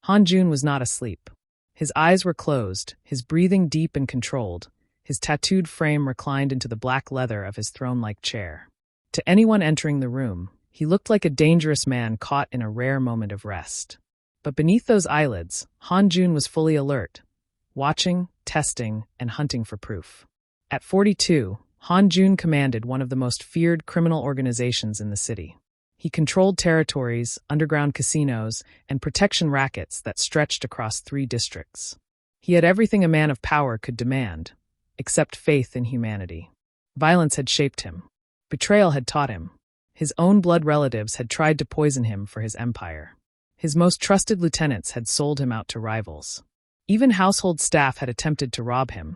Han-Jun was not asleep. His eyes were closed, his breathing deep and controlled, his tattooed frame reclined into the black leather of his throne-like chair. To anyone entering the room, he looked like a dangerous man caught in a rare moment of rest. But beneath those eyelids, Han-Jun was fully alert, watching, testing, and hunting for proof. At 42, Han-Jun commanded one of the most feared criminal organizations in the city. He controlled territories, underground casinos, and protection rackets that stretched across 3 districts. He had everything a man of power could demand, except faith in humanity. Violence had shaped him. Betrayal had taught him. His own blood relatives had tried to poison him for his empire. His most trusted lieutenants had sold him out to rivals. Even household staff had attempted to rob him.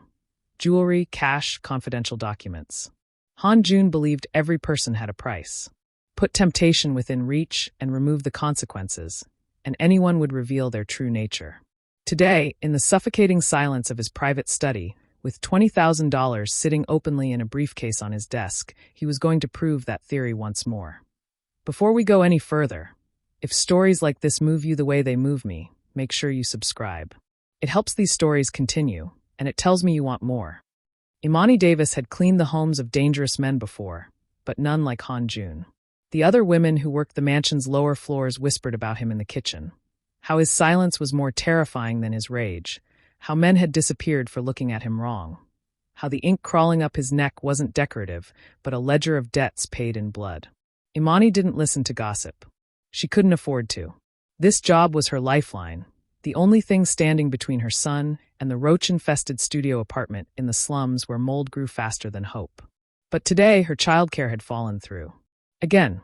Jewelry, cash, confidential documents. Han-Jun believed every person had a price. Put temptation within reach and remove the consequences, and anyone would reveal their true nature. Today, in the suffocating silence of his private study, with $20,000 sitting openly in a briefcase on his desk, he was going to prove that theory once more. Before we go any further, if stories like this move you the way they move me, make sure you subscribe. It helps these stories continue, and it tells me you want more. Immani Davis had cleaned the homes of dangerous men before, but none like Han-Jun. The other women who worked the mansion's lower floors whispered about him in the kitchen. How his silence was more terrifying than his rage. How men had disappeared for looking at him wrong. How the ink crawling up his neck wasn't decorative, but a ledger of debts paid in blood. Immani didn't listen to gossip. She couldn't afford to. This job was her lifeline, the only thing standing between her son and the roach-infested studio apartment in the slums where mold grew faster than hope. But today, her childcare had fallen through. Again,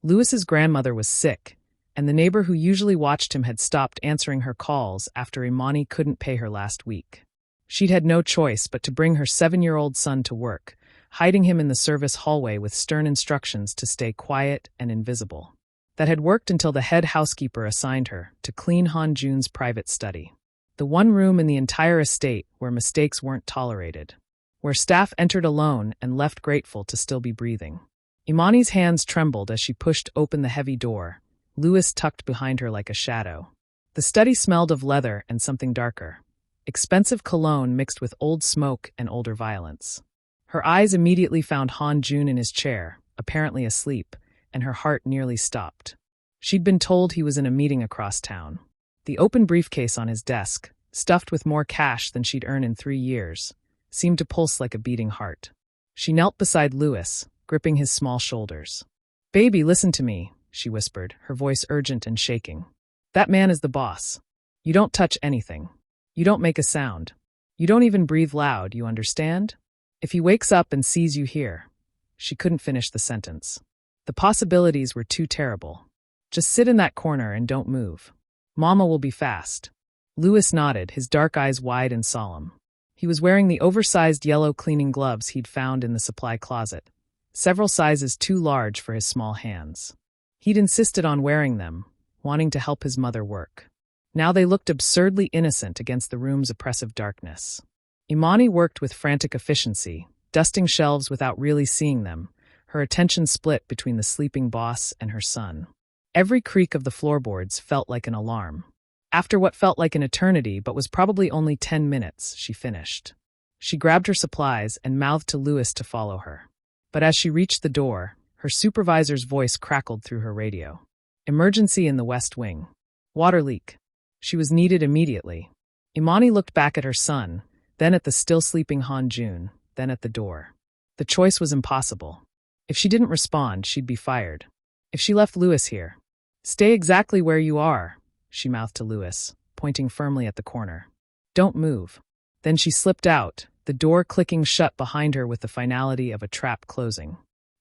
Louis's grandmother was sick, and the neighbor who usually watched him had stopped answering her calls after Immani couldn't pay her last week. She'd had no choice but to bring her 7-year-old son to work, hiding him in the service hallway with stern instructions to stay quiet and invisible. That had worked until the head housekeeper assigned her to clean Han-Jun's private study. The one room in the entire estate where mistakes weren't tolerated. Where staff entered alone and left grateful to still be breathing. Immani's hands trembled as she pushed open the heavy door, Louis tucked behind her like a shadow. The study smelled of leather and something darker. Expensive cologne mixed with old smoke and older violence. Her eyes immediately found Han-Jun in his chair, apparently asleep, and her heart nearly stopped. She'd been told he was in a meeting across town. The open briefcase on his desk, stuffed with more cash than she'd earned in 3 years, seemed to pulse like a beating heart. She knelt beside Louis, gripping his small shoulders. "Baby, listen to me," she whispered, her voice urgent and shaking. "That man is the boss. You don't touch anything. You don't make a sound. You don't even breathe loud, you understand? If he wakes up and sees you here..." She couldn't finish the sentence. The possibilities were too terrible. "Just sit in that corner and don't move. Mama will be fast." Louis nodded, his dark eyes wide and solemn. He was wearing the oversized yellow cleaning gloves he'd found in the supply closet, several sizes too large for his small hands. He'd insisted on wearing them, wanting to help his mother work. Now they looked absurdly innocent against the room's oppressive darkness. Immani worked with frantic efficiency, dusting shelves without really seeing them, her attention split between the sleeping boss and her son. Every creak of the floorboards felt like an alarm. After what felt like an eternity but was probably only 10 minutes, she finished. She grabbed her supplies and mouthed to Louis to follow her. But as she reached the door, her supervisor's voice crackled through her radio. "Emergency in the West Wing. Water leak." She was needed immediately. Immani looked back at her son, then at the still-sleeping Han-Jun, then at the door. The choice was impossible. If she didn't respond, she'd be fired. If she left Louis here, "Stay exactly where you are," she mouthed to Louis, pointing firmly at the corner. "Don't move." Then she slipped out, the door clicking shut behind her with the finality of a trap closing.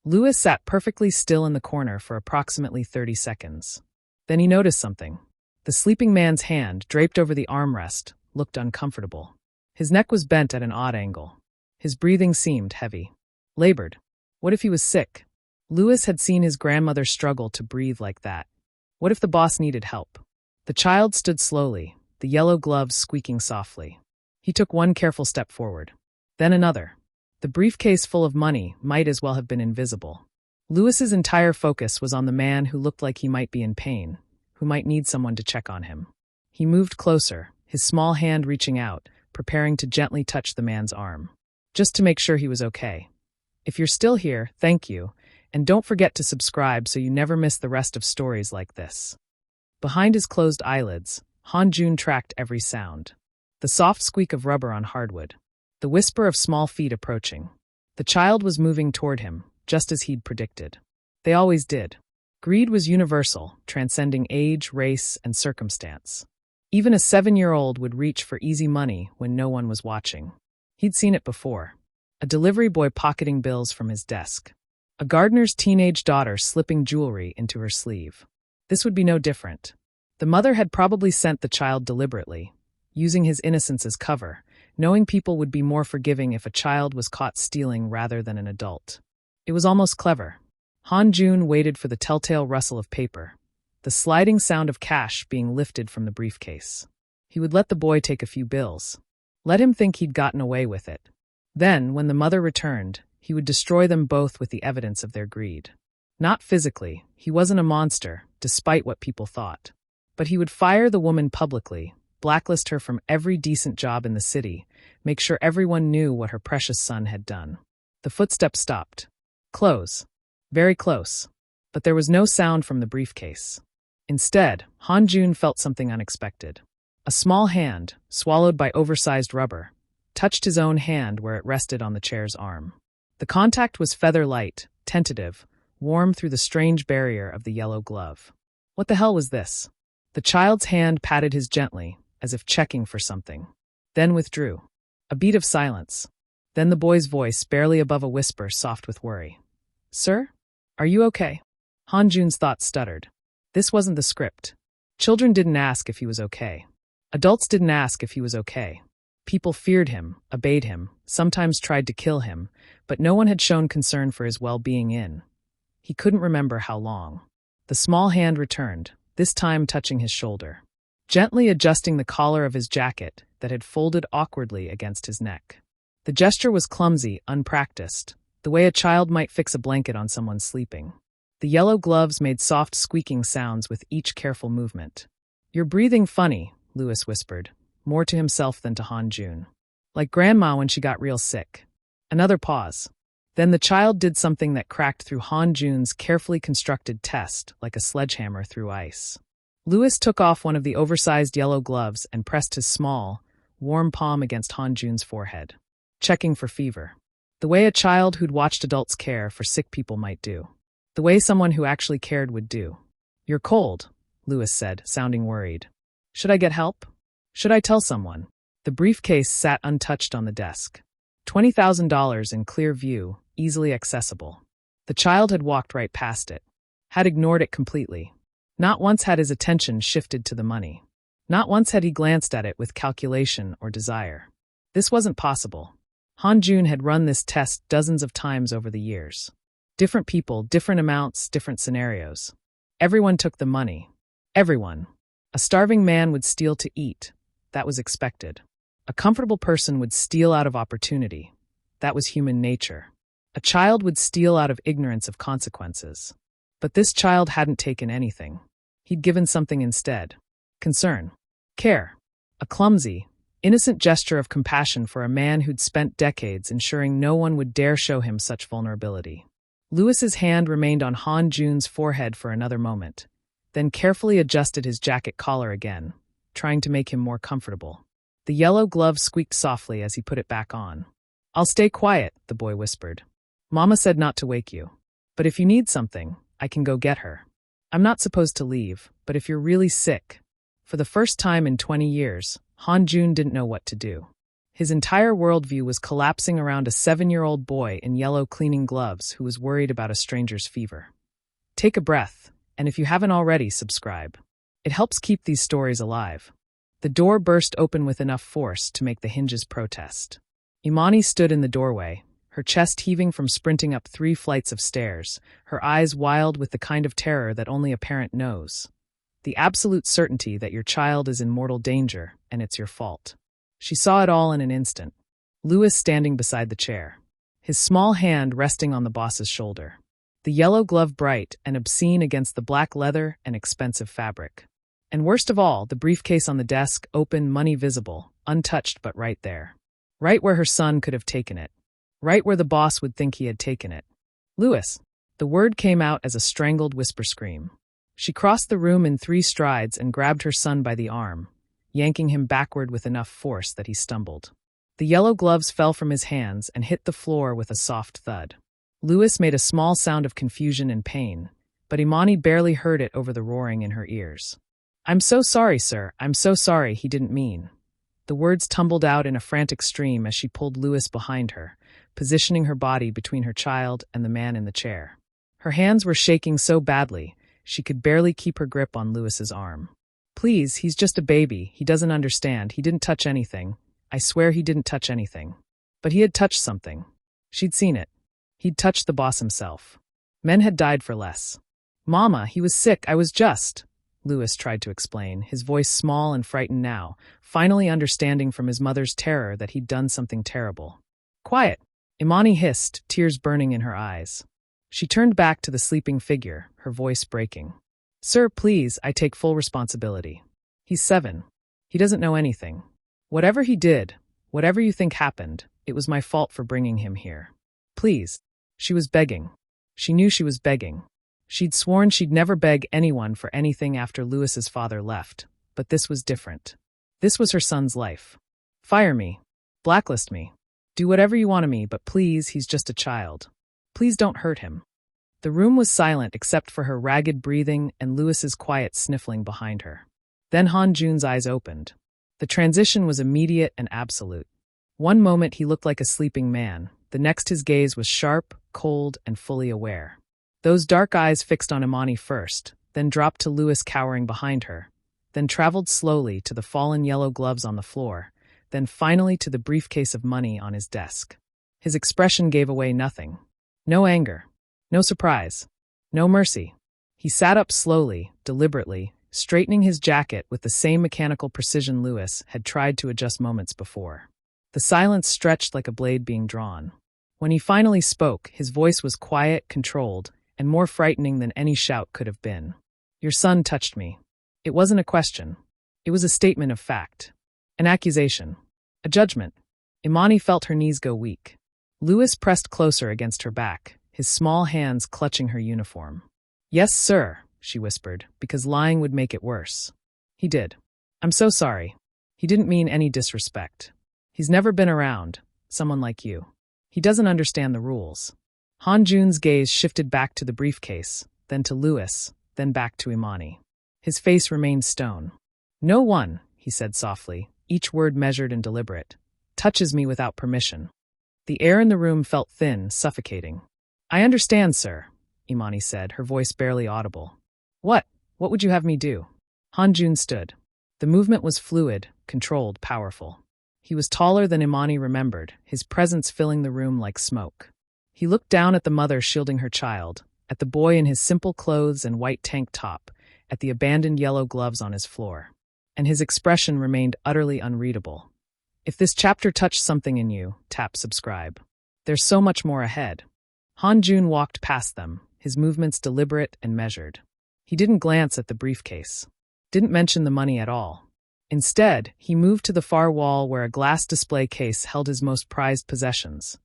Louis sat perfectly still in the corner for approximately 30 seconds. Then he noticed something. The sleeping man's hand, draped over the armrest, looked uncomfortable. His neck was bent at an odd angle. His breathing seemed heavy. Labored. What if he was sick? Louis had seen his grandmother struggle to breathe like that. What if the boss needed help? The child stood slowly, the yellow gloves squeaking softly. He took one careful step forward. Then another. The briefcase full of money might as well have been invisible. Louis's entire focus was on the man who looked like he might be in pain, who might need someone to check on him. He moved closer, his small hand reaching out, preparing to gently touch the man's arm. Just to make sure he was okay. If you're still here, thank you, and don't forget to subscribe so you never miss the rest of stories like this. Behind his closed eyelids, Han-Jun tracked every sound. The soft squeak of rubber on hardwood. The whisper of small feet approaching. The child was moving toward him, just as he'd predicted. They always did. Greed was universal, transcending age, race, and circumstance. Even a 7-year-old would reach for easy money when no one was watching. He'd seen it before. A delivery boy pocketing bills from his desk. A gardener's teenage daughter slipping jewelry into her sleeve. This would be no different. The mother had probably sent the child deliberately, using his innocence as cover, knowing people would be more forgiving if a child was caught stealing rather than an adult. It was almost clever. Han-Jun waited for the telltale rustle of paper, the sliding sound of cash being lifted from the briefcase. He would let the boy take a few bills. Let him think he'd gotten away with it. Then, when the mother returned, he would destroy them both with the evidence of their greed. Not physically, he wasn't a monster, despite what people thought. But he would fire the woman publicly, blacklist her from every decent job in the city, make sure everyone knew what her precious son had done. The footsteps stopped. Close. Very close. But there was no sound from the briefcase. Instead, Han-Jun felt something unexpected. A small hand, swallowed by oversized rubber, touched his own hand where it rested on the chair's arm. The contact was feather-light, tentative, warm through the strange barrier of the yellow glove. What the hell was this? The child's hand patted his gently, as if checking for something. Then withdrew. A beat of silence. Then the boy's voice, barely above a whisper, soft with worry. "Sir? Are you okay?" Han-Jun's thoughts stuttered. This wasn't the script. Children didn't ask if he was okay. Adults didn't ask if he was okay. People feared him, obeyed him, sometimes tried to kill him, but no one had shown concern for his well-being in. He couldn't remember how long. The small hand returned, this time touching his shoulder, gently adjusting the collar of his jacket that had folded awkwardly against his neck. The gesture was clumsy, unpracticed, the way a child might fix a blanket on someone sleeping. The yellow gloves made soft squeaking sounds with each careful movement. "You're breathing funny," Lewis whispered, more to himself than to Han-Jun. "Like Grandma when she got real sick." Another pause. Then the child did something that cracked through Han-Jun's carefully constructed test like a sledgehammer through ice. Lewis took off one of the oversized yellow gloves and pressed his small, warm palm against Han-Jun's forehead, checking for fever. The way a child who'd watched adults care for sick people might do. The way someone who actually cared would do. "You're cold," Lewis said, sounding worried. "Should I get help? Should I tell someone?" The briefcase sat untouched on the desk. $20,000 in clear view, easily accessible. The child had walked right past it. Had ignored it completely. Not once had his attention shifted to the money. Not once had he glanced at it with calculation or desire. This wasn't possible. Han-Jun had run this test dozens of times over the years. Different people, different amounts, different scenarios. Everyone took the money. Everyone. A starving man would steal to eat. That was expected. A comfortable person would steal out of opportunity. That was human nature. A child would steal out of ignorance of consequences. But this child hadn't taken anything. He'd given something instead. Concern. Care. A clumsy, innocent gesture of compassion for a man who'd spent decades ensuring no one would dare show him such vulnerability. Lewis's hand remained on Han-Jun's forehead for another moment, then carefully adjusted his jacket collar again, trying to make him more comfortable. The yellow glove squeaked softly as he put it back on. "I'll stay quiet," the boy whispered. "Mama said not to wake you. But if you need something, I can go get her. I'm not supposed to leave, but if you're really sick..." For the first time in 20 years, Han-Jun didn't know what to do. His entire worldview was collapsing around a 7-year-old boy in yellow cleaning gloves who was worried about a stranger's fever. Take a breath, and if you haven't already, subscribe. It helps keep these stories alive. The door burst open with enough force to make the hinges protest. Immani stood in the doorway, her chest heaving from sprinting up 3 flights of stairs, her eyes wild with the kind of terror that only a parent knows. The absolute certainty that your child is in mortal danger, and it's your fault. She saw it all in an instant. Lewis standing beside the chair, his small hand resting on the boss's shoulder. The yellow glove bright and obscene against the black leather and expensive fabric. And worst of all, the briefcase on the desk, open, money visible, untouched but right there. Right where her son could have taken it. Right where the boss would think he had taken it. Louis. The word came out as a strangled whisper scream. She crossed the room in 3 strides and grabbed her son by the arm, yanking him backward with enough force that he stumbled. The yellow gloves fell from his hands and hit the floor with a soft thud. Louis made a small sound of confusion and pain, but Immani barely heard it over the roaring in her ears. "I'm so sorry, sir. I'm so sorry, he didn't mean." The words tumbled out in a frantic stream as she pulled Louis behind her, positioning her body between her child and the man in the chair. Her hands were shaking so badly, she could barely keep her grip on Louis's arm. "Please, he's just a baby. He doesn't understand. He didn't touch anything. I swear he didn't touch anything." But he had touched something. She'd seen it. He'd touched the boss himself. Men had died for less. "Mama, he was sick. I was just..." Louis tried to explain, his voice small and frightened now, finally understanding from his mother's terror that he'd done something terrible. "Quiet," Immani hissed, tears burning in her eyes. She turned back to the sleeping figure, her voice breaking. "Sir, please, I take full responsibility. He's 7. He doesn't know anything. Whatever he did, whatever you think happened, it was my fault for bringing him here. Please." She was begging. She knew she was begging. She'd sworn she'd never beg anyone for anything after Louis's father left, but this was different. This was her son's life. "Fire me. Blacklist me. Do whatever you want of me, but please, he's just a child. Please don't hurt him." The room was silent except for her ragged breathing and Louis's quiet sniffling behind her. Then Han Jun's eyes opened. The transition was immediate and absolute. One moment he looked like a sleeping man, the next his gaze was sharp, cold, and fully aware. Those dark eyes fixed on Immani first, then dropped to Louis cowering behind her, then traveled slowly to the fallen yellow gloves on the floor, then finally to the briefcase of money on his desk. His expression gave away nothing. No anger. No surprise. No mercy. He sat up slowly, deliberately, straightening his jacket with the same mechanical precision Louis had tried to adjust moments before. The silence stretched like a blade being drawn. When he finally spoke, his voice was quiet, controlled, and more frightening than any shout could have been. "Your son touched me." It wasn't a question. It was a statement of fact. An accusation. A judgment. Immani felt her knees go weak. Louis pressed closer against her back, his small hands clutching her uniform. "Yes, sir," she whispered, because lying would make it worse. "He did. I'm so sorry. He didn't mean any disrespect. He's never been around, someone like you. He doesn't understand the rules." Han Jun's gaze shifted back to the briefcase, then to Louis, then back to Immani. His face remained stone. "No one," he said softly, each word measured and deliberate, "touches me without permission." The air in the room felt thin, suffocating. "I understand, sir," Immani said, her voice barely audible. What would you have me do?" Han Jun stood. The movement was fluid, controlled, powerful. He was taller than Immani remembered, his presence filling the room like smoke. He looked down at the mother shielding her child, at the boy in his simple clothes and white tank top, at the abandoned yellow gloves on his floor. And his expression remained utterly unreadable. If this chapter touched something in you, tap subscribe. There's so much more ahead. Han Jun walked past them, his movements deliberate and measured. He didn't glance at the briefcase. Didn't mention the money at all. Instead, he moved to the far wall where a glass display case held his most prized possessions.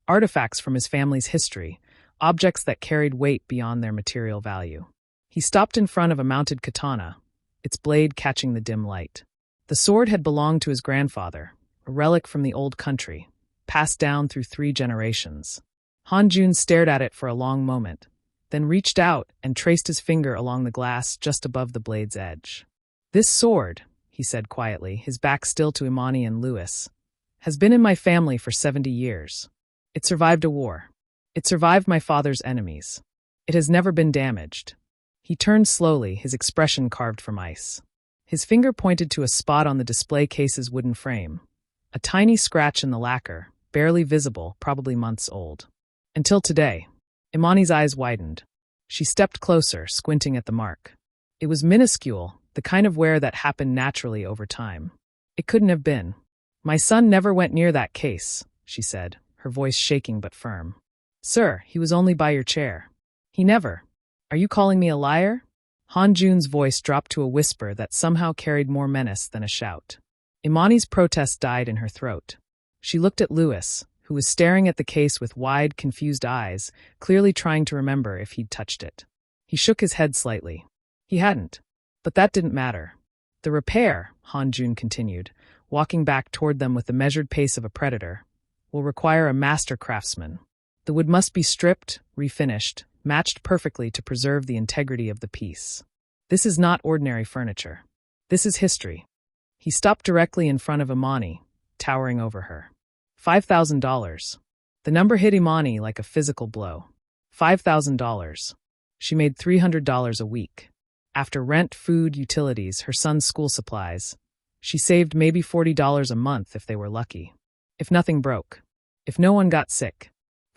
Artifacts from his family's history, objects that carried weight beyond their material value. He stopped in front of a mounted katana, its blade catching the dim light. The sword had belonged to his grandfather, a relic from the old country, passed down through 3 generations. Han Jun stared at it for a long moment, then reached out and traced his finger along the glass just above the blade's edge. "This sword," he said quietly, his back still to Immani and Louis, "has been in my family for 70 years. It survived a war. It survived my father's enemies. It has never been damaged." He turned slowly, his expression carved from ice. His finger pointed to a spot on the display case's wooden frame. A tiny scratch in the lacquer, barely visible, probably months old. Until today. Immani's eyes widened. She stepped closer, squinting at the mark. It was minuscule, the kind of wear that happened naturally over time. It couldn't have been. "My son never went near that case," she said, her voice shaking but firm. "Sir, he was only by your chair. He never. Are you calling me a liar?" Han Jun's voice dropped to a whisper that somehow carried more menace than a shout. Immani's protest died in her throat. She looked at Louis, who was staring at the case with wide, confused eyes, clearly trying to remember if he'd touched it. He shook his head slightly. He hadn't. But that didn't matter. The repair, Han Jun continued, walking back toward them with the measured pace of a predator, will require a master craftsman. The wood must be stripped, refinished, matched perfectly to preserve the integrity of the piece. This is not ordinary furniture. This is history. He stopped directly in front of Immani, towering over her. $5,000. The number hit Immani like a physical blow. $5,000. She made $300 a week. After rent, food, utilities, her son's school supplies, she saved maybe $40 a month if they were lucky. If nothing broke. If no one got sick.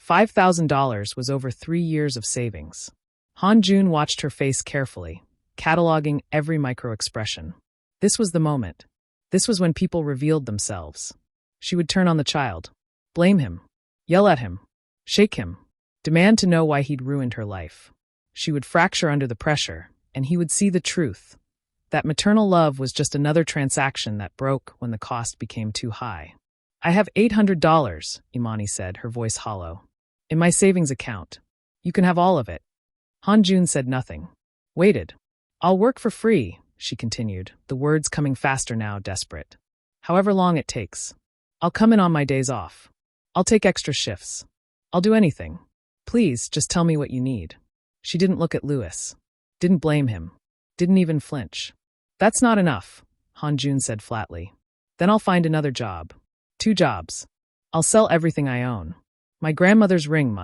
$5,000 was over 3 years of savings. Han Jun watched her face carefully, cataloging every micro-expression. This was the moment. This was when people revealed themselves. She would turn on the child, blame him, yell at him, shake him, demand to know why he'd ruined her life. She would fracture under the pressure, and he would see the truth. That maternal love was just another transaction that broke when the cost became too high. I have $800, Immani said, her voice hollow. In my savings account. You can have all of it. Han Jun said nothing. Waited. I'll work for free, she continued, the words coming faster now, desperate. However long it takes. I'll come in on my days off. I'll take extra shifts. I'll do anything. Please, just tell me what you need. She didn't look at Louis. Didn't blame him. Didn't even flinch. That's not enough, Han Jun said flatly. Then I'll find another job. 2 jobs. I'll sell everything I own. My grandmother's ring,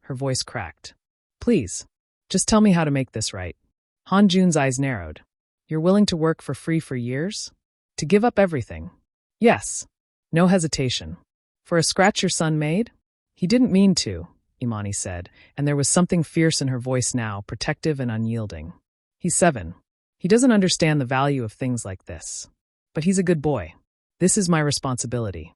her voice cracked. Please, just tell me how to make this right. Han Jun's eyes narrowed. You're willing to work for free for years? To give up everything? Yes. No hesitation. For a scratch your son made? He didn't mean to, Immani said, and there was something fierce in her voice now, protective and unyielding. He's 7. He doesn't understand the value of things like this. But he's a good boy. This is my responsibility.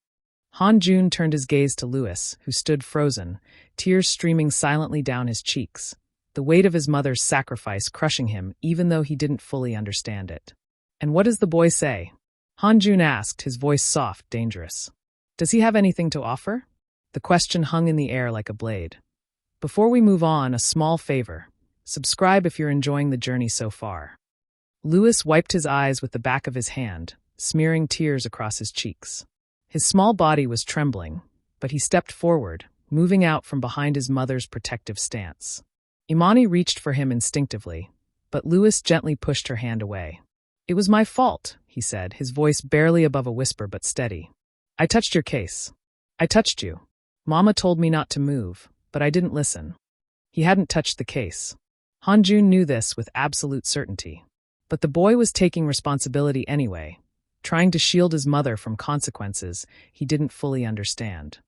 Han Jun turned his gaze to Louis, who stood frozen, tears streaming silently down his cheeks, the weight of his mother's sacrifice crushing him even though he didn't fully understand it. And what does the boy say? Han Jun asked, his voice soft, dangerous. Does he have anything to offer? The question hung in the air like a blade. Before we move on, a small favor. Subscribe if you're enjoying the journey so far. Louis wiped his eyes with the back of his hand, smearing tears across his cheeks. His small body was trembling, but he stepped forward, moving out from behind his mother's protective stance. Immani reached for him instinctively, but Louis gently pushed her hand away. It was my fault, he said, his voice barely above a whisper but steady. I touched your case. I touched you. Mama told me not to move, but I didn't listen. He hadn't touched the case. Han Jun knew this with absolute certainty. But the boy was taking responsibility anyway, trying to shield his mother from consequences he didn't fully understand.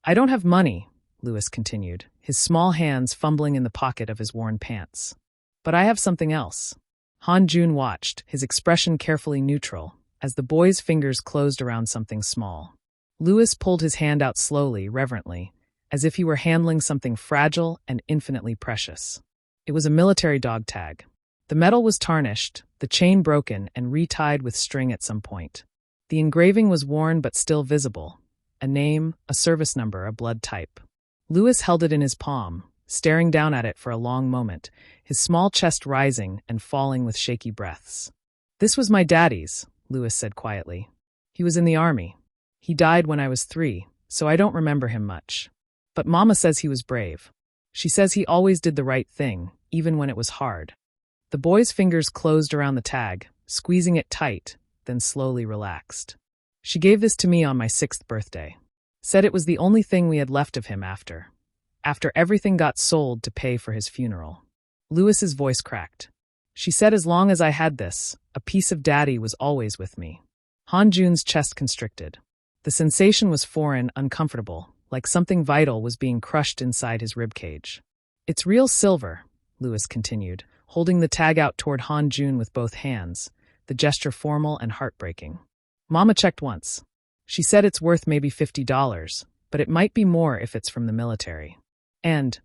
I don't have money, Louis continued, his small hands fumbling in the pocket of his worn pants. But I have something else. Han Jun watched, his expression carefully neutral, as the boy's fingers closed around something small. Louis pulled his hand out slowly, reverently, as if he were handling something fragile and infinitely precious. It was a military dog tag. The metal was tarnished, the chain broken and retied with string at some point. The engraving was worn but still visible. A name, a service number, a blood type. Louis held it in his palm, staring down at it for a long moment, his small chest rising and falling with shaky breaths. This was my daddy's, Louis said quietly. He was in the army. He died when I was 3, so I don't remember him much. But Mama says he was brave. She says he always did the right thing, even when it was hard. The boy's fingers closed around the tag, squeezing it tight, then slowly relaxed. She gave this to me on my 6th birthday. Said it was the only thing we had left of him after everything got sold to pay for his funeral. Louis's voice cracked. She said as long as I had this, a piece of daddy was always with me. Han Jun's chest constricted. The sensation was foreign, uncomfortable, like something vital was being crushed inside his ribcage. It's real silver, Louis continued, holding the tag out toward Han Jun with both hands, the gesture formal and heartbreaking. Mama checked once. She said it's worth maybe $50, but it might be more if it's from the military. And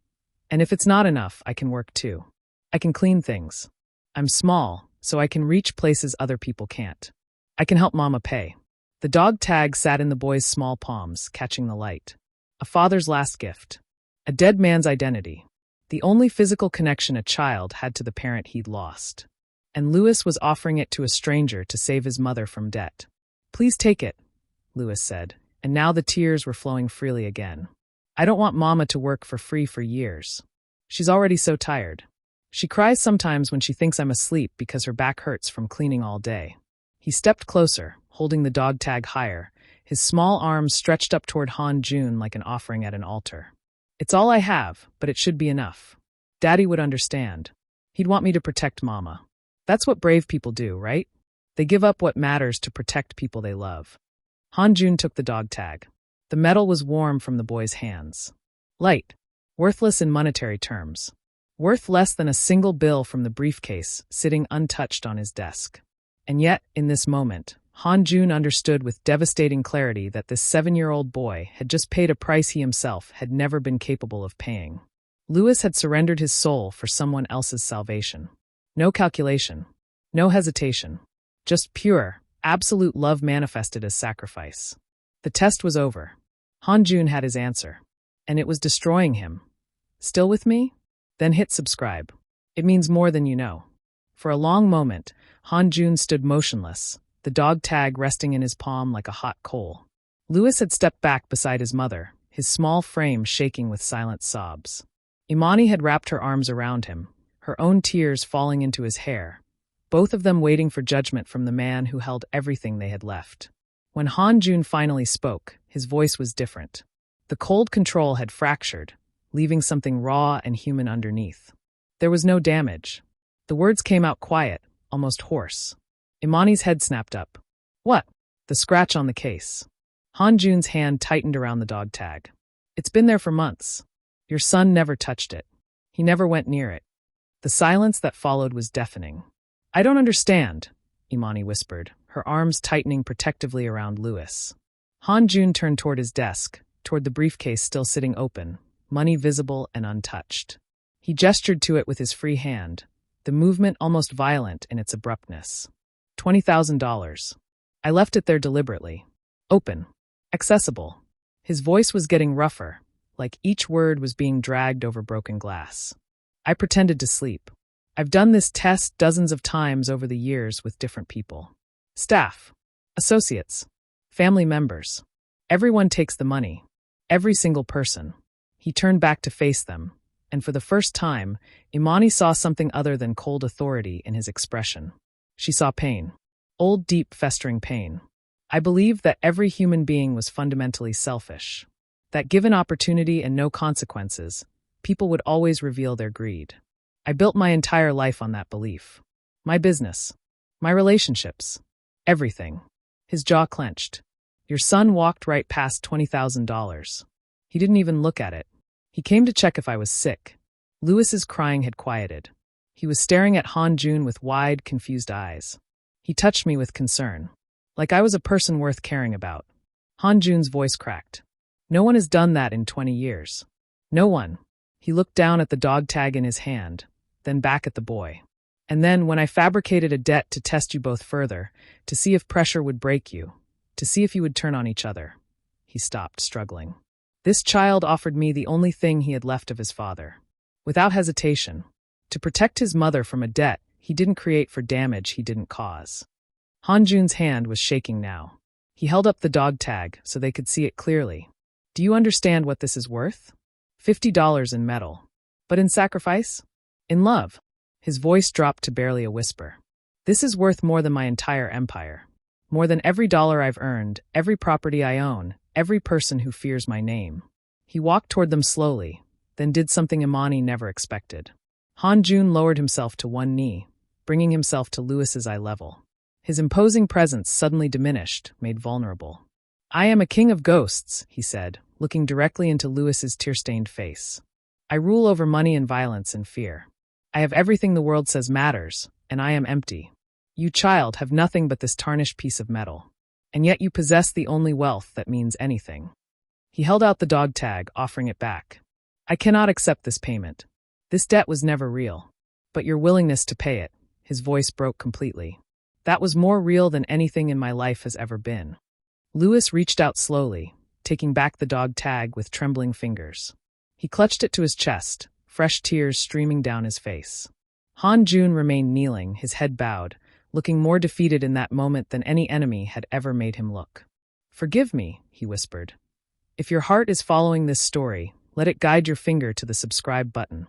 if it's not enough, I can work too. I can clean things. I'm small, so I can reach places other people can't. I can help Mama pay. The dog tag sat in the boy's small palms, catching the light. A father's last gift. A dead man's identity. The only physical connection a child had to the parent he'd lost. And Louis was offering it to a stranger to save his mother from debt. Please take it, Louis said, and now the tears were flowing freely again. I don't want Mama to work for free for years. She's already so tired. She cries sometimes when she thinks I'm asleep because her back hurts from cleaning all day. He stepped closer, holding the dog tag higher, his small arms stretched up toward Han Jun like an offering at an altar. It's all I have, but it should be enough. Daddy would understand. He'd want me to protect Mama. That's what brave people do, right? They give up what matters to protect people they love. Han Jun took the dog tag. The metal was warm from the boy's hands. Light. Worthless in monetary terms. Worth less than a single bill from the briefcase sitting untouched on his desk. And yet, in this moment, Han Jun understood with devastating clarity that this 7-year-old boy had just paid a price he himself had never been capable of paying. Louis had surrendered his soul for someone else's salvation. No calculation. No hesitation. Just pure, absolute love manifested as sacrifice. The test was over. Han Jun had his answer. And it was destroying him. Still with me? Then hit subscribe. It means more than you know. For a long moment, Han Jun stood motionless, the dog tag resting in his palm like a hot coal. Louis had stepped back beside his mother, his small frame shaking with silent sobs. Immani had wrapped her arms around him, her own tears falling into his hair, both of them waiting for judgment from the man who held everything they had left. When Han Jun finally spoke, his voice was different. The cold control had fractured, leaving something raw and human underneath. There was no damage. The words came out quiet, almost hoarse. Immani's head snapped up. What? The scratch on the case. Han Jun's hand tightened around the dog tag. It's been there for months. Your son never touched it. He never went near it. The silence that followed was deafening. I don't understand, Immani whispered, her arms tightening protectively around Louis. Han Jun turned toward his desk, toward the briefcase still sitting open, money visible and untouched. He gestured to it with his free hand, the movement almost violent in its abruptness. $20,000. I left it there deliberately. Open. Accessible. His voice was getting rougher, like each word was being dragged over broken glass. I pretended to sleep. I've done this test dozens of times over the years with different people. Staff. Associates. Family members. Everyone takes the money. Every single person. He turned back to face them, and for the first time, Immani saw something other than cold authority in his expression. She saw pain. Old, deep, festering pain. I believed that every human being was fundamentally selfish. That given opportunity and no consequences, people would always reveal their greed. I built my entire life on that belief. My business. My relationships. Everything. His jaw clenched. Your son walked right past $20,000. He didn't even look at it. He came to check if I was sick. Louis's crying had quieted. He was staring at Han Jun with wide, confused eyes. He touched me with concern. Like I was a person worth caring about. Han Jun's voice cracked. No one has done that in 20 years. No one. He looked down at the dog tag in his hand, then back at the boy. And then, when I fabricated a debt to test you both further, to see if pressure would break you, to see if you would turn on each other. He stopped, struggling. This child offered me the only thing he had left of his father. Without hesitation. To protect his mother from a debt he didn't create for damage he didn't cause. Han Jun's hand was shaking now. He held up the dog tag so they could see it clearly. Do you understand what this is worth? $50 in metal. But in sacrifice? In love. His voice dropped to barely a whisper. This is worth more than my entire empire. More than every dollar I've earned, every property I own, every person who fears my name. He walked toward them slowly, then did something Immani never expected. Han Jun lowered himself to one knee, bringing himself to Louis's eye level. His imposing presence suddenly diminished, made vulnerable. I am a king of ghosts, he said, looking directly into Louis's tear-stained face. I rule over money and violence and fear. I have everything the world says matters, and I am empty. You, child, have nothing but this tarnished piece of metal. And yet you possess the only wealth that means anything. He held out the dog tag, offering it back. I cannot accept this payment. This debt was never real. But your willingness to pay it, His voice broke completely. That was more real than anything in my life has ever been. Louis reached out slowly, taking back the dog tag with trembling fingers. He clutched it to his chest, fresh tears streaming down his face. Han Jun remained kneeling, his head bowed, looking more defeated in that moment than any enemy had ever made him look. "Forgive me," he whispered. "If your heart is following this story, let it guide your finger to the subscribe button."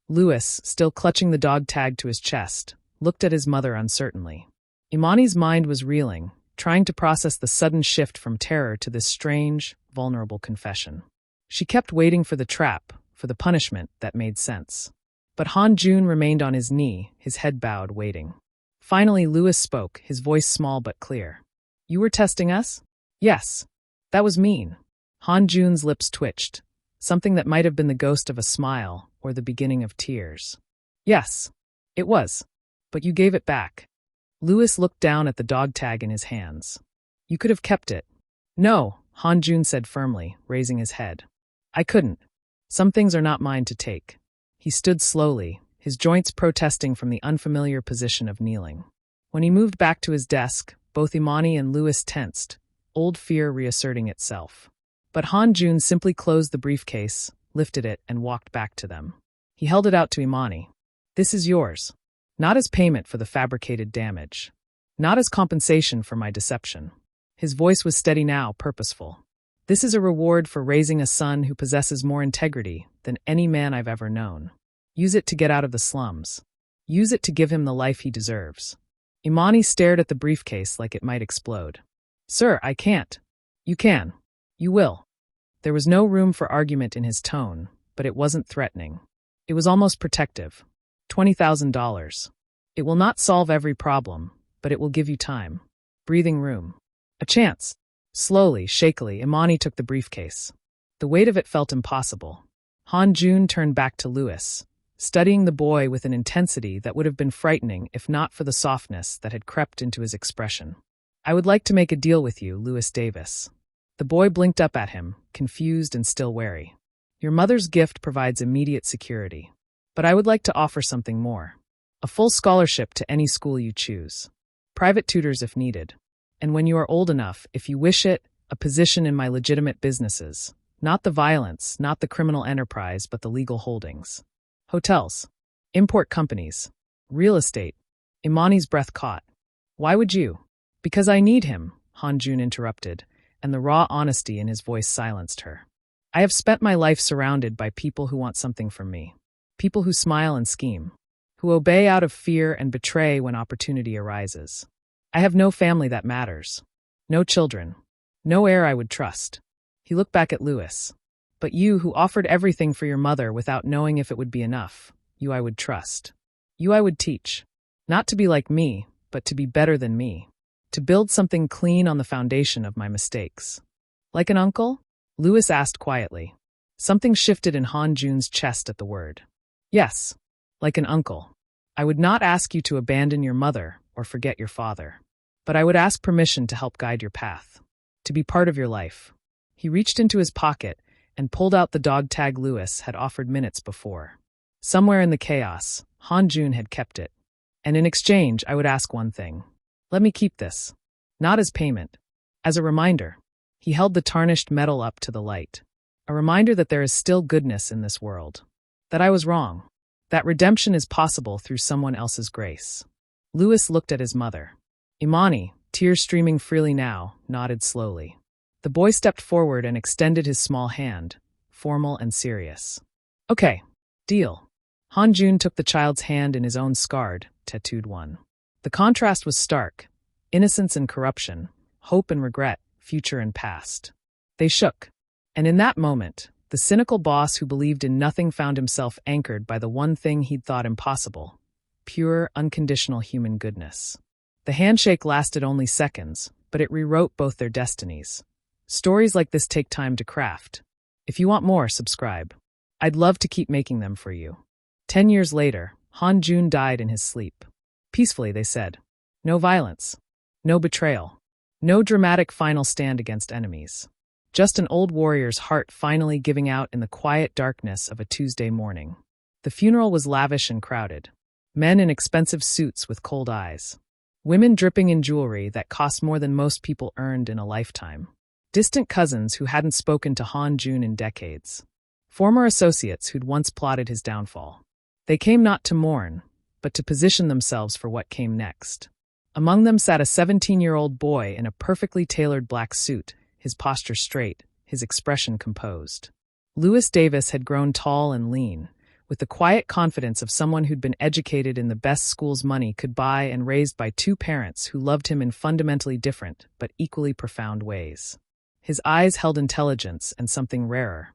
Louis, still clutching the dog tag to his chest, looked at his mother uncertainly. Immani's mind was reeling, trying to process the sudden shift from terror to this strange, vulnerable confession. She kept waiting for the trap, for the punishment that made sense. But Han Jun remained on his knee, his head bowed, waiting. Finally, Louis spoke, his voice small but clear. "You were testing us?" "Yes. That was mean." Han Jun's lips twitched, something that might have been the ghost of a smile or the beginning of tears. "Yes, it was. But you gave it back." Louis looked down at the dog tag in his hands. "You could have kept it." "No," Han Jun said firmly, raising his head. "I couldn't. Some things are not mine to take." He stood slowly, his joints protesting from the unfamiliar position of kneeling. When he moved back to his desk, both Immani and Louis tensed, old fear reasserting itself. But Han Jun simply closed the briefcase, lifted it, and walked back to them. He held it out to Immani. "This is yours. Not as payment for the fabricated damage. Not as compensation for my deception." His voice was steady now, purposeful. "This is a reward for raising a son who possesses more integrity than any man I've ever known. Use it to get out of the slums. Use it to give him the life he deserves." Immani stared at the briefcase like it might explode. "Sir, I can't." "You can. You will." There was no room for argument in his tone, but it wasn't threatening. It was almost protective. $20,000. It will not solve every problem, but it will give you time. Breathing room. A chance. Slowly, shakily, Immani took the briefcase. The weight of it felt impossible. Han Jun turned back to Louis, studying the boy with an intensity that would have been frightening if not for the softness that had crept into his expression. "I would like to make a deal with you, Louis Davis." The boy blinked up at him, confused and still wary. "Your mother's gift provides immediate security. But I would like to offer something more. A full scholarship to any school you choose. Private tutors if needed. And when you are old enough, if you wish it, a position in my legitimate businesses. Not the violence, not the criminal enterprise, but the legal holdings. Hotels. Import companies. Real estate." Immani's breath caught. "Why would you?" "Because I need him," Han Jun interrupted, and the raw honesty in his voice silenced her. "I have spent my life surrounded by people who want something from me. People who smile and scheme. Who obey out of fear and betray when opportunity arises. I have no family that matters. No children. No heir I would trust." He looked back at Louis. "But you, who offered everything for your mother without knowing if it would be enough, you I would trust. You I would teach. Not to be like me, but to be better than me. To build something clean on the foundation of my mistakes." "Like an uncle?" Louis asked quietly. Something shifted in Han Jun's chest at the word. "Yes, like an uncle. I would not ask you to abandon your mother or forget your father. But I would ask permission to help guide your path. To be part of your life." He reached into his pocket and pulled out the dog tag Louis had offered minutes before. Somewhere in the chaos, Han Jun had kept it. "And in exchange, I would ask one thing. Let me keep this. Not as payment. As a reminder." He held the tarnished metal up to the light. "A reminder that there is still goodness in this world. That I was wrong. That redemption is possible through someone else's grace." Louis looked at his mother. Immani, tears streaming freely now, nodded slowly. The boy stepped forward and extended his small hand, formal and serious. "Okay, deal." Han Jun took the child's hand in his own scarred, tattooed one. The contrast was stark. Innocence and corruption, hope and regret, future and past. They shook. And in that moment, the cynical boss who believed in nothing found himself anchored by the one thing he'd thought impossible: pure, unconditional human goodness. The handshake lasted only seconds, but it rewrote both their destinies. Stories like this take time to craft. If you want more, subscribe. I'd love to keep making them for you. 10 years later, Han Jun died in his sleep. Peacefully, they said. No violence. No betrayal. No dramatic final stand against enemies. Just an old warrior's heart finally giving out in the quiet darkness of a Tuesday morning. The funeral was lavish and crowded. Men in expensive suits with cold eyes. Women dripping in jewelry that cost more than most people earned in a lifetime. Distant cousins who hadn't spoken to Han Jun in decades. Former associates who'd once plotted his downfall. They came not to mourn, but to position themselves for what came next. Among them sat a 17-year-old boy in a perfectly tailored black suit, his posture straight, his expression composed. Louis Davis had grown tall and lean, with the quiet confidence of someone who'd been educated in the best schools money could buy and raised by two parents who loved him in fundamentally different but equally profound ways. His eyes held intelligence and something rarer.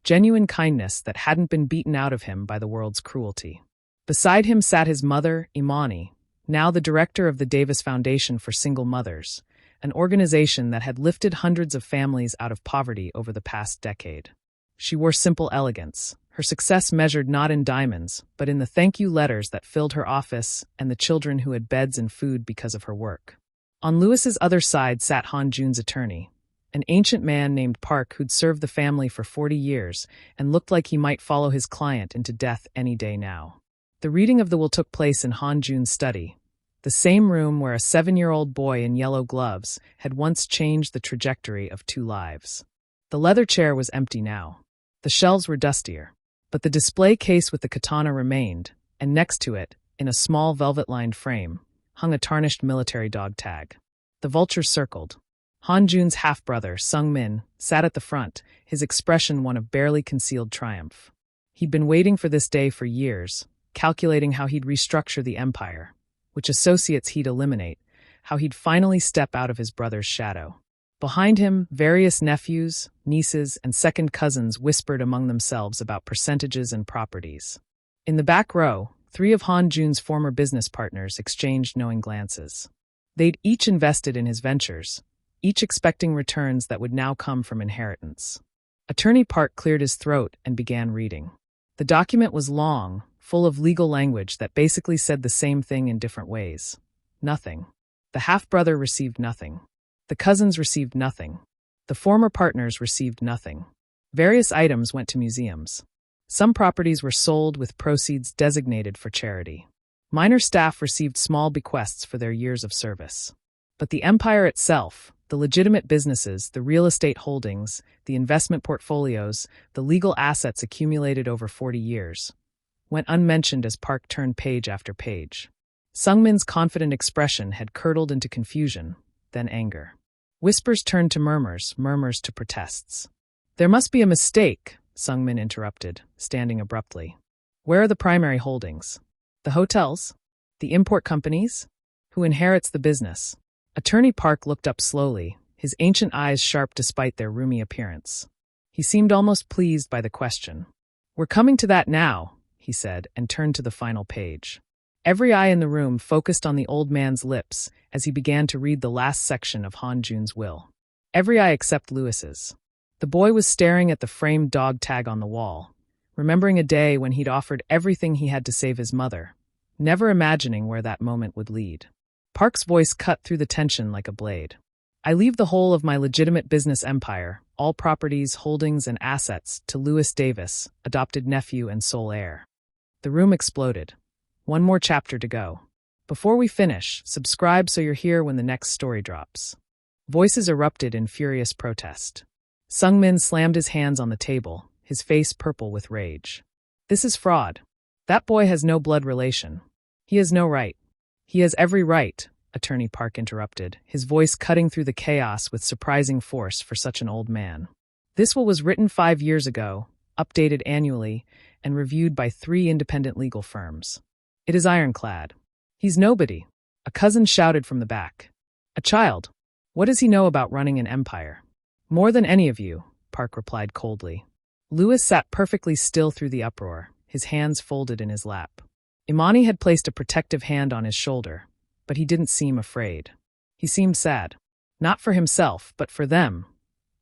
Genuine kindness that hadn't been beaten out of him by the world's cruelty. Beside him sat his mother, Immani, now the director of the Davis Foundation for Single Mothers, an organization that had lifted hundreds of families out of poverty over the past decade. She wore simple elegance, her success measured not in diamonds, but in the thank-you letters that filled her office and the children who had beds and food because of her work. On Louis's other side sat Han Jun's attorney, an ancient man named Park who'd served the family for 40 years and looked like he might follow his client into death any day now. The reading of the will took place in Han Jun's study, the same room where a 7-year-old boy in yellow gloves had once changed the trajectory of 2 lives. The leather chair was empty now. The shelves were dustier, but the display case with the katana remained, and next to it, in a small velvet-lined frame, hung a tarnished military dog tag. The vultures circled. Han Jun's half-brother, Sung Min, sat at the front, his expression one of barely concealed triumph. He'd been waiting for this day for years, calculating how he'd restructure the empire, which associates he'd eliminate, how he'd finally step out of his brother's shadow. Behind him, various nephews, nieces, and second cousins whispered among themselves about percentages and properties. In the back row, 3 of Han Jun's former business partners exchanged knowing glances. They'd each invested in his ventures, each expecting returns that would now come from inheritance. Attorney Park cleared his throat and began reading. The document was long, full of legal language that basically said the same thing in different ways. Nothing. The half-brother received nothing. The cousins received nothing. The former partners received nothing. Various items went to museums. Some properties were sold with proceeds designated for charity. Minor staff received small bequests for their years of service. But the empire itself, the legitimate businesses, the real estate holdings, the investment portfolios, the legal assets accumulated over 40 years, went unmentioned as Park turned page after page. Sungmin's confident expression had curdled into confusion, then anger. Whispers turned to murmurs, murmurs to protests. "There must be a mistake," Sungmin interrupted, standing abruptly. "Where are the primary holdings? The hotels? The import companies? Who inherits the business?" Attorney Park looked up slowly, his ancient eyes sharp despite their roomy appearance. He seemed almost pleased by the question. "We're coming to that now," he said, and turned to the final page. Every eye in the room focused on the old man's lips as he began to read the last section of Han Jun's will. Every eye except Louis's. The boy was staring at the framed dog tag on the wall, remembering a day when he'd offered everything he had to save his mother, never imagining where that moment would lead. Park's voice cut through the tension like a blade. "I leave the whole of my legitimate business empire, all properties, holdings, and assets, to Louis Davis, adopted nephew and sole heir." The room exploded. One more chapter to go. Before we finish, subscribe so you're here when the next story drops. Voices erupted in furious protest. Sungmin slammed his hands on the table, his face purple with rage. "This is fraud. That boy has no blood relation. He has no right." "He has every right," Attorney Park interrupted, his voice cutting through the chaos with surprising force for such an old man. "This will was written 5 years ago, updated annually, and reviewed by 3 independent legal firms. It is ironclad. He's nobody," a cousin shouted from the back. "A child. What does he know about running an empire?" "More than any of you," Park replied coldly. Louis sat perfectly still through the uproar, his hands folded in his lap. Immani had placed a protective hand on his shoulder, but he didn't seem afraid. He seemed sad. Not for himself, but for them.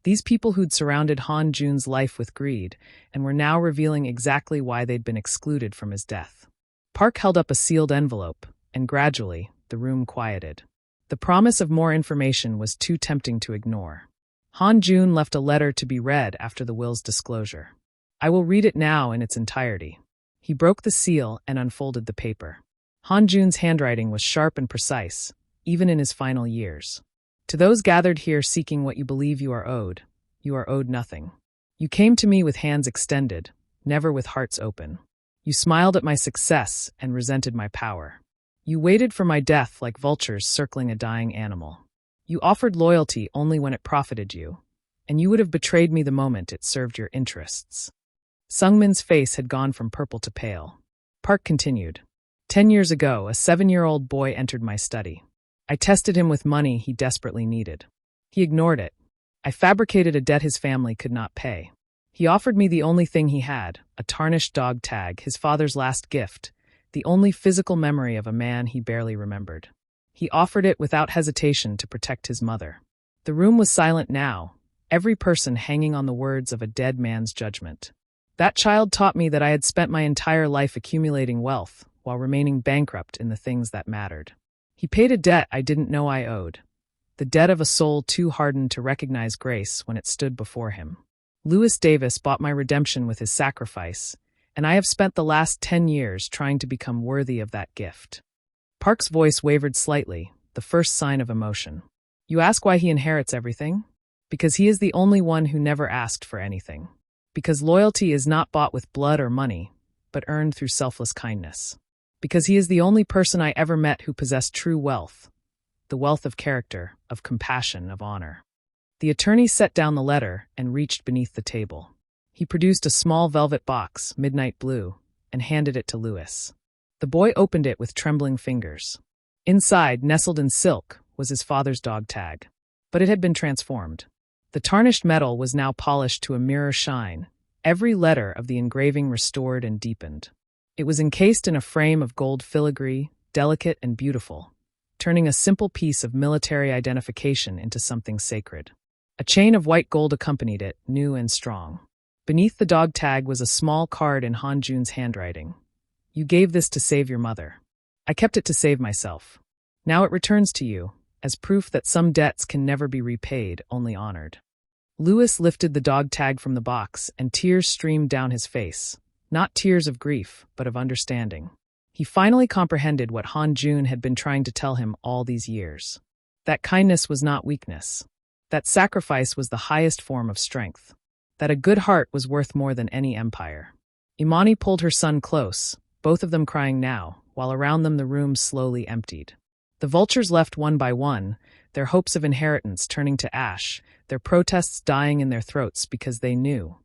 These people who'd surrounded Han Jun's life with greed and were now revealing exactly why they'd been excluded from his death. Park held up a sealed envelope, and gradually, the room quieted. The promise of more information was too tempting to ignore. Han Jun left a letter to be read after the will's disclosure. "I will read it now in its entirety." He broke the seal and unfolded the paper. Han Jun's handwriting was sharp and precise, even in his final years. To those gathered here seeking what you believe you are owed nothing. You came to me with hands extended, never with hearts open. You smiled at my success and resented my power. You waited for my death like vultures circling a dying animal. You offered loyalty only when it profited you, and you would have betrayed me the moment it served your interests. Sungmin's face had gone from purple to pale. Park continued. 10 years ago, a 7-year-old boy entered my study. I tested him with money he desperately needed. He ignored it. I fabricated a debt his family could not pay. He offered me the only thing he had, a tarnished dog tag, his father's last gift, the only physical memory of a man he barely remembered. He offered it without hesitation to protect his mother. The room was silent now, every person hanging on the words of a dead man's judgment. That child taught me that I had spent my entire life accumulating wealth while remaining bankrupt in the things that mattered. He paid a debt I didn't know I owed, the debt of a soul too hardened to recognize grace when it stood before him. Louis Davis bought my redemption with his sacrifice, and I have spent the last 10 years trying to become worthy of that gift. Park's voice wavered slightly, the first sign of emotion. You ask why he inherits everything? Because he is the only one who never asked for anything. Because loyalty is not bought with blood or money, but earned through selfless kindness. Because he is the only person I ever met who possessed true wealth, the wealth of character, of compassion, of honor. The attorney set down the letter and reached beneath the table. He produced a small velvet box, midnight blue, and handed it to Louis. The boy opened it with trembling fingers. Inside, nestled in silk, was his father's dog tag. But it had been transformed. The tarnished metal was now polished to a mirror shine, every letter of the engraving restored and deepened. It was encased in a frame of gold filigree, delicate and beautiful, turning a simple piece of military identification into something sacred. A chain of white gold accompanied it, new and strong. Beneath the dog tag was a small card in Han Jun's handwriting. You gave this to save your mother. I kept it to save myself. Now it returns to you, as proof that some debts can never be repaid, only honored. Louis lifted the dog tag from the box, and tears streamed down his face, not tears of grief, but of understanding. He finally comprehended what Han Jun had been trying to tell him all these years. That kindness was not weakness. That sacrifice was the highest form of strength. That a good heart was worth more than any empire. Immani pulled her son close, both of them crying now, while around them the room slowly emptied. The vultures left one by one, their hopes of inheritance turning to ash, their protests dying in their throats because they knew,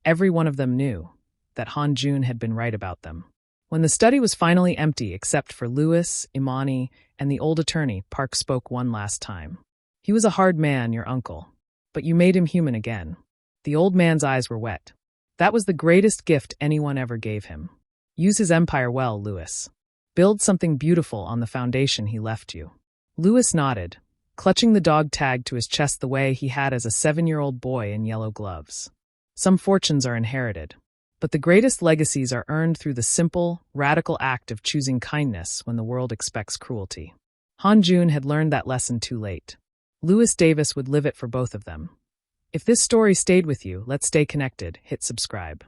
every one of them knew, that Han Jun had been right about them. When the study was finally empty except for Louis, Immani, and the old attorney, Park spoke one last time. He was a hard man, your uncle, but you made him human again. The old man's eyes were wet. That was the greatest gift anyone ever gave him. Use his empire well, Louis. Build something beautiful on the foundation he left you. Louis nodded, clutching the dog tag to his chest the way he had as a 7-year-old boy in yellow gloves. Some fortunes are inherited, but the greatest legacies are earned through the simple, radical act of choosing kindness when the world expects cruelty. Han Jun had learned that lesson too late. Louis Davis would live it for both of them. If this story stayed with you, let's stay connected. Hit subscribe.